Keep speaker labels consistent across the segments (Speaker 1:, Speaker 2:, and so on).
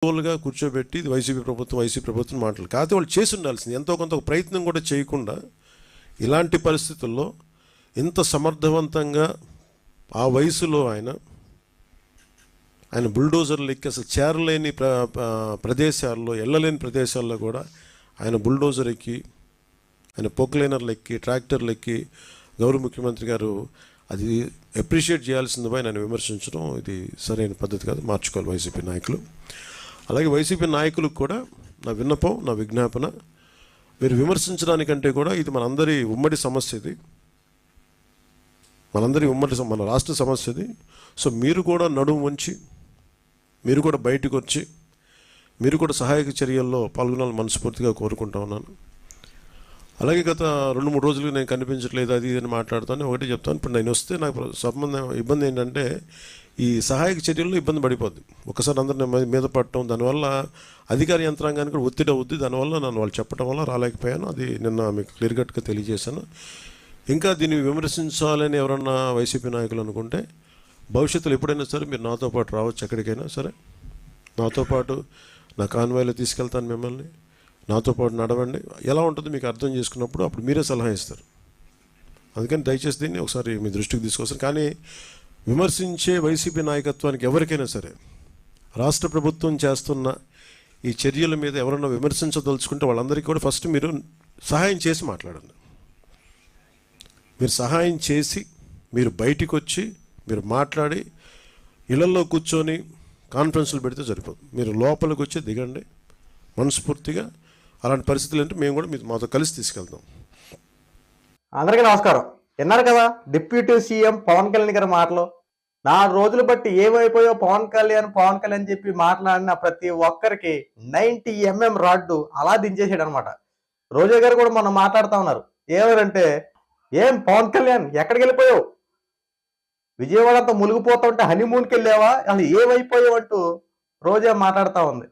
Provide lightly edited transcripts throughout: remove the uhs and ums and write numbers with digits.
Speaker 1: గా కూర్చోబెట్టి ఇది వైసీపీ ప్రభుత్వం మాటలు కాకపోతే వాళ్ళు చేసి ఉండాల్సింది ఎంతో కొంత ప్రయత్నం కూడా చేయకుండా ఇలాంటి పరిస్థితుల్లో ఇంత సమర్థవంతంగా ఆ వయసులో ఆయన బుల్డోజర్లు ఎక్కి అసలు చేరలేని ప్రదేశాల్లో వెళ్ళలేని ప్రదేశాల్లో కూడా ఆయన బుల్డోజర్ ఎక్కి ఆయన పోక్లైనర్లు ఎక్కి ట్రాక్టర్లు ఎక్కి గౌరవ ముఖ్యమంత్రి గారు అది అప్రిషియేట్ చేయాల్సిందిపై ఆయన విమర్శించడం ఇది సరైన పద్ధతి కాదు, మార్చుకోవాలి వైసీపీ నాయకులు. అలాగే వైసీపీ నాయకులకు కూడా నా విన్నపం, నా విజ్ఞాపన, మీరు విమర్శించడానికంటే కూడా ఇది మనందరి ఉమ్మడి సమస్య, ఇది మన రాష్ట్ర సమస్య ఇది. సో మీరు కూడా నడుము వంచి, మీరు కూడా బయటకు వచ్చి, మీరు కూడా సహాయక చర్యల్లో పాల్గొనాలని మనస్ఫూర్తిగా కోరుకుంటా ఉన్నాను. అలాగే గత 2-3 రోజులు నేను కనిపించట్లేదు అది అని మాట్లాడుతాను. ఒకటి చెప్తాను, ఇప్పుడు నేను వస్తే నాకు ఇబ్బంది ఏంటంటే ఈ సహాయక చర్యల్లో ఇబ్బంది పడిపోద్ది. ఒకసారి అందరిని మీద పడటం, దానివల్ల అధికార యంత్రాంగానికి కూడా ఒత్తిడి అవుద్ది. దానివల్ల నన్ను వాళ్ళు చెప్పడం వల్ల రాలేకపోయాను. అది నిన్న మీకు క్లియర్ కట్గా తెలియజేశాను. ఇంకా దీన్ని విమర్శించాలని ఎవరన్నా వైసీపీ నాయకులు అనుకుంటే భవిష్యత్తులో ఎప్పుడైనా సరే మీరు నాతో పాటు రావచ్చు, ఎక్కడికైనా సరే నాతో పాటు నా కాన్వాయ్లో తీసుకెళ్తాను మిమ్మల్ని, నాతో పాటు నడవండి. ఎలా ఉంటుందో మీకు అర్థం చేసుకున్నప్పుడు అప్పుడు మీరే సలహా ఇస్తారు. అందుకని దయచేసి దీన్ని ఒకసారి మీ దృష్టికి తీసుకొస్తారు. కానీ విమర్శించే వైసీపీ నాయకత్వానికి ఎవరికైనా సరే రాష్ట్ర ప్రభుత్వం చేస్తున్న ఈ చర్యల మీద ఎవరన్నా విమర్శించదలుచుకుంటే వాళ్ళందరికీ కూడా ఫస్ట్ మీరు సహాయం చేసి మాట్లాడండి. మీరు సహాయం చేసి మీరు బయటికి వచ్చి మీరు మాట్లాడి ఇళ్లలో కూర్చొని కాన్ఫరెన్స్లు పెడితే సరిపోదు. మీరు లోపలికి వచ్చి దిగండి మనస్ఫూర్తిగా. అలాంటి పరిస్థితులు అంటే మేము కూడా మాతో కలిసి తీసుకెళ్తాం.
Speaker 2: అందరికీ నమస్కారం. విన్నారు కదా డిప్యూటీ సీఎం పవన్ కళ్యాణ్ గారి మాటలు. 4 రోజులు బట్టి ఏమైపోయో పవన్ కళ్యాణ్ చెప్పి మాట్లాడిన ప్రతి ఒక్కరికి 90 mm రాడ్డు అలా దించేసాడు అనమాట. రోజా గారు కూడా మనం మాట్లాడుతూ ఉన్నారు. ఏమనంటే, ఏం పవన్ కళ్యాణ్ ఎక్కడికి వెళ్ళిపోయావు, విజయవాడ అంతా మునిగిపోతా ఉంటే హనీమూన్కి వెళ్ళావా, అసలు ఏమైపోయావు అంటూ రోజా మాట్లాడుతూ ఉంది.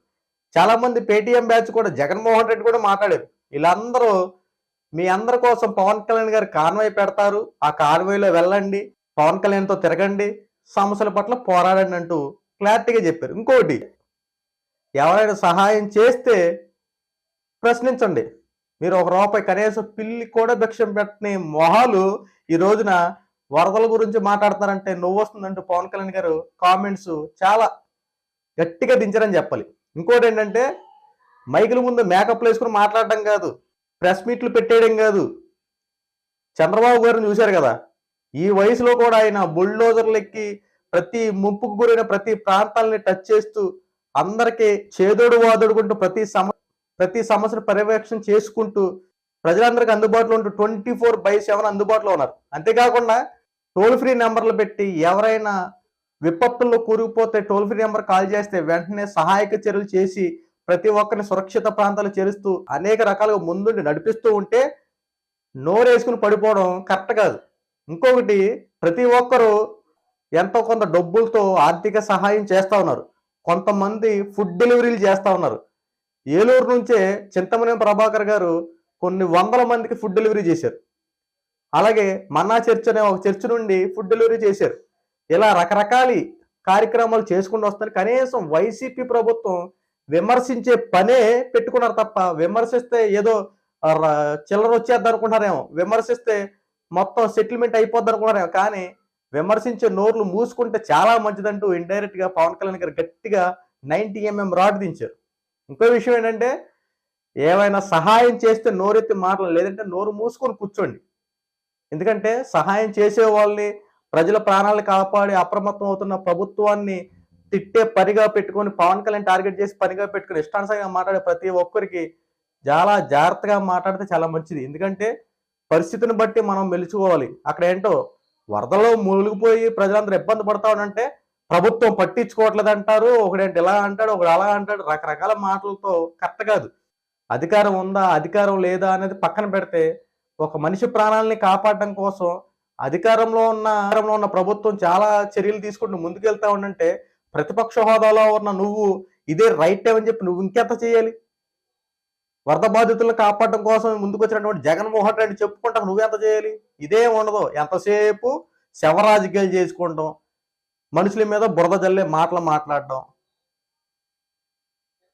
Speaker 2: చాలా మంది పేటీఎం బ్యాచ్ కూడా జగన్మోహన్ రెడ్డి కూడా మాట్లాడారు. వీళ్ళందరూ మీ అందరి కోసం పవన్ కళ్యాణ్ గారు కాన్వాయ్ పెడతారు, ఆ కాన్వాయ్లో వెళ్ళండి, పవన్ కళ్యాణ్తో తిరగండి, సమస్యల పట్ల పోరాడండి అంటూ క్లారిటీగా చెప్పారు. ఇంకోటి, ఎవరైనా సహాయం చేస్తే ప్రశ్నించండి. మీరు ₹1 కనీసం పిల్లి కూడా భిక్షం పెట్టని మొహాలు ఈ రోజున వరదల గురించి మాట్లాడతారంటే నువ్వు వస్తుందంటూ పవన్ కళ్యాణ్ గారు కామెంట్స్ చాలా గట్టిగా దించారని చెప్పాలి. ఇంకోటి ఏంటంటే, మైకుల ముందు మేకప్లు వేసుకుని మాట్లాడడం కాదు, ప్రెస్ మీట్లు పెట్టేయడం కాదు. చంద్రబాబు గారిని చూశారు కదా, ఈ వయసులో కూడా ఆయన బుల్డోజర్లు ఎక్కి ప్రతి ముంపుకు గురైన ప్రతి ప్రాంతాలని టచ్ చేస్తూ అందరికీ చేదోడు వాదోడుకుంటూ ప్రతి సమస్యను పర్యవేక్షణ చేసుకుంటూ ప్రజలందరికీ అందుబాటులో ఉంటూ 24/7 అందుబాటులో ఉన్నారు. అంతేకాకుండా టోల్ ఫ్రీ నెంబర్లు పెట్టి ఎవరైనా విపత్తుల్లో కూరుకుపోతే టోల్ ఫ్రీ నెంబర్ కాల్ చేస్తే వెంటనే సహాయక చర్యలు చేసి ప్రతి ఒక్కరిని సురక్షిత ప్రాంతాలు చేరుస్తూ అనేక రకాలుగా ముందుండి నడిపిస్తూ ఉంటే నోరేసుకుని పడిపోవడం కరెక్ట్ కాదు. ఇంకొకటి, ప్రతి ఒక్కరూ ఎంతో కొంత డబ్బులతో ఆర్థిక సహాయం చేస్తూ ఉన్నారు. కొంతమంది ఫుడ్ డెలివరీలు చేస్తూ ఉన్నారు. ఏలూరు నుంచే చింతమనేని ప్రభాకర్ గారు కొన్ని 100 మందికి ఫుడ్ డెలివరీ చేశారు. అలాగే మన్నా చర్చ్ అనే ఒక చర్చ్ నుండి ఫుడ్ డెలివరీ చేశారు. ఇలా రకరకాల కార్యక్రమాలు చేసుకుంటూ వస్తారు. కనీసం వైసీపీ ప్రభుత్వం విమర్శించే పనే పెట్టుకున్నారు తప్ప, విమర్శిస్తే ఏదో చిల్లర వచ్చేద్ది అనుకుంటారేమో, విమర్శిస్తే మొత్తం సెటిల్మెంట్ అయిపోద్ది అనుకుంటారేమో. కానీ విమర్శించే నోర్లు మూసుకుంటే చాలా మంచిదంటూ ఇండైరెక్ట్ గా పవన్ కళ్యాణ్ గారు గట్టిగా 90 mm రాడ్ దించారు. ఇంకో విషయం ఏంటంటే, ఏమైనా సహాయం చేస్తే నోరెత్తి మాటలు, లేదంటే నోరు మూసుకొని కూర్చోండి. ఎందుకంటే సహాయం చేసే వాళ్ళని, ప్రజల ప్రాణాలను కాపాడి అప్రమత్తం అవుతున్న ప్రభుత్వాన్ని తిట్టే పనిగా పెట్టుకొని, పవన్ కళ్యాణ్ టార్గెట్ చేసి పనిగా పెట్టుకుని ఇష్టానుసారంగా మాట్లాడే ప్రతి ఒక్కరికి చాలా జాగ్రత్తగా మాట్లాడితే చాలా మంచిది. ఎందుకంటే పరిస్థితిని బట్టి మనం మెలుచుకోవాలి. అక్కడ ఏంటో వరదలో మునిగిపోయి ప్రజలందరూ ఇబ్బంది పడతా ఉంటే ప్రభుత్వం పట్టించుకోవట్లేదు అంటారు, ఒకడేంటి ఇలా అంటాడు, ఒకడు అలా అంటాడు, రకరకాల మాటలతో కరెక్ట్ కాదు. అధికారం ఉందా, అధికారం లేదా అనేది పక్కన పెడితే, ఒక మనిషి ప్రాణాలని కాపాడడం కోసం అధికారంలో ఉన్న ప్రభుత్వం చాలా చర్యలు తీసుకుంటూ ముందుకెళ్తా ఉండంటే, ప్రతిపక్ష హోదాలో ఉన్న నువ్వు ఇదే రైట్ టైం అని చెప్పి నువ్వు ఇంకెంత చేయాలి? వరద బాధితులను కాపాడడం కోసం ముందుకు వచ్చినటువంటి జగన్మోహన్ రెడ్డి చెప్పుకుంటా నువ్వెంత చేయాలి? ఇదే ఉండదు. ఎంతసేపు శవరాజకీయాలు చేసుకుంటాం, మనుషుల మీద బురద జల్లే మాటలు మాట్లాడడం.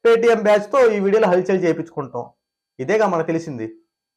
Speaker 2: పేటిఎం బ్యాచ్తో ఈ వీడియోలో హల్చల్ చేయించుకుంటాం. ఇదేగా మనకు తెలిసింది.